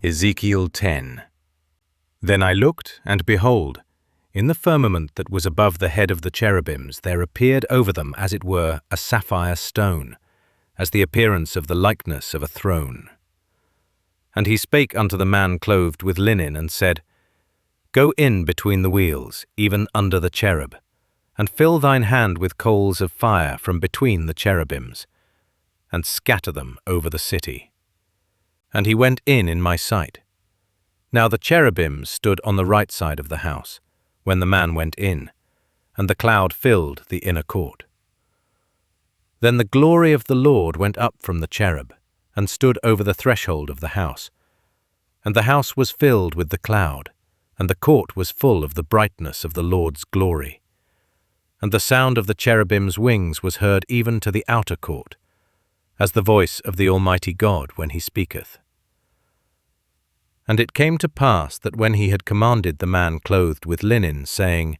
Ezekiel 10. Then I looked, and behold, in the firmament that was above the head of the cherubims there appeared over them as it were a sapphire stone, as the appearance of the likeness of a throne. And he spake unto the man clothed with linen, and said, Go in between the wheels, even under the cherub, and fill thine hand with coals of fire from between the cherubims, and scatter them over the city. And he went in my sight. Now the cherubims stood on the right side of the house, when the man went in, and the cloud filled the inner court. Then the glory of the Lord went up from the cherub, and stood over the threshold of the house. And the house was filled with the cloud, and the court was full of the brightness of the Lord's glory. And the sound of the cherubim's wings was heard even to the outer court, as the voice of the Almighty God when he speaketh. And it came to pass that when he had commanded the man clothed with linen, saying,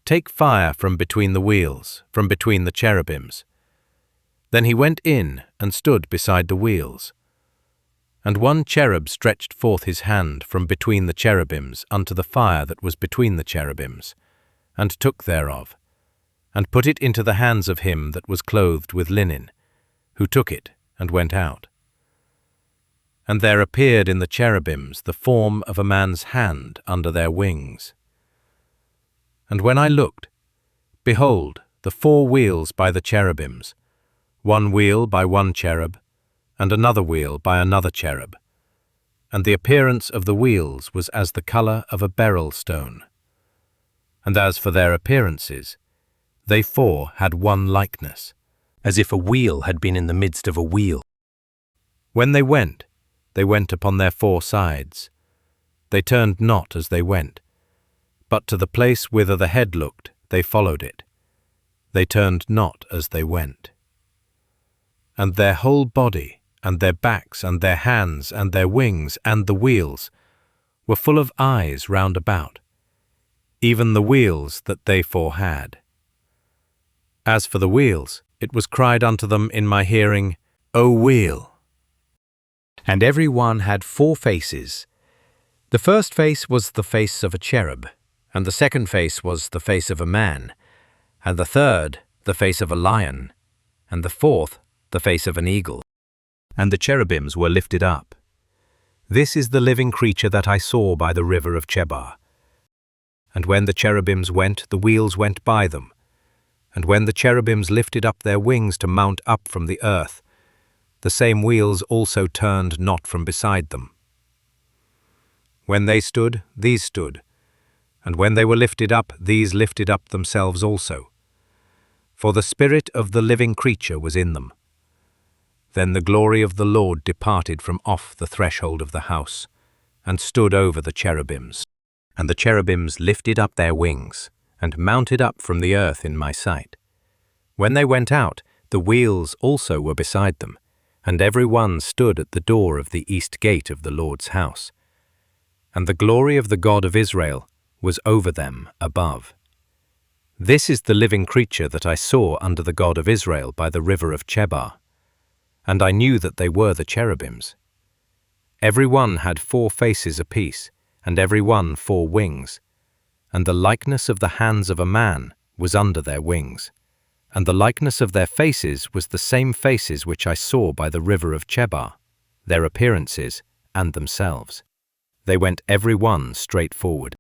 Take fire from between the wheels, from between the cherubims, then he went in and stood beside the wheels. And one cherub stretched forth his hand from between the cherubims unto the fire that was between the cherubims, and took thereof, and put it into the hands of him that was clothed with linen, who took it and went out. And there appeared in the cherubims the form of a man's hand under their wings. And when I looked, behold, the 4 wheels by the cherubims, 1 wheel by 1 cherub, and another wheel by another cherub. And the appearance of the wheels was as the colour of a beryl stone. And as for their appearances, they 4 had one likeness, as if a wheel had been in the midst of a wheel. When they went upon their 4 sides. They turned not as they went, but to the place whither the head looked, they followed it. They turned not as they went. And their whole body, and their backs, and their hands, and their wings, and the wheels, were full of eyes round about, even the wheels that they 4 had. As for the wheels, it was cried unto them in my hearing, O wheel! And every one had 4 faces. The first face was the face of a cherub, and the second face was the face of a man, and the third the face of a lion, and the fourth the face of an eagle. And the cherubims were lifted up. This is the living creature that I saw by the river of Chebar. And when the cherubims went, the wheels went by them. And when the cherubims lifted up their wings to mount up from the earth, the same wheels also turned not from beside them. When they stood, these stood, and when they were lifted up, these lifted up themselves also. For the spirit of the living creature was in them. Then the glory of the Lord departed from off the threshold of the house, and stood over the cherubims. And the cherubims lifted up their wings, and mounted up from the earth in my sight. When they went out, the wheels also were beside them, and every one stood at the door of the east gate of the Lord's house. And the glory of the God of Israel was over them above. This is the living creature that I saw under the God of Israel by the river of Chebar. And I knew that they were the cherubims. Every one had 4 faces apiece, and every one 4 wings. And the likeness of the hands of a man was under their wings. And the likeness of their faces was the same faces which I saw by the river of Chebar, their appearances and themselves. They went every one straight forward.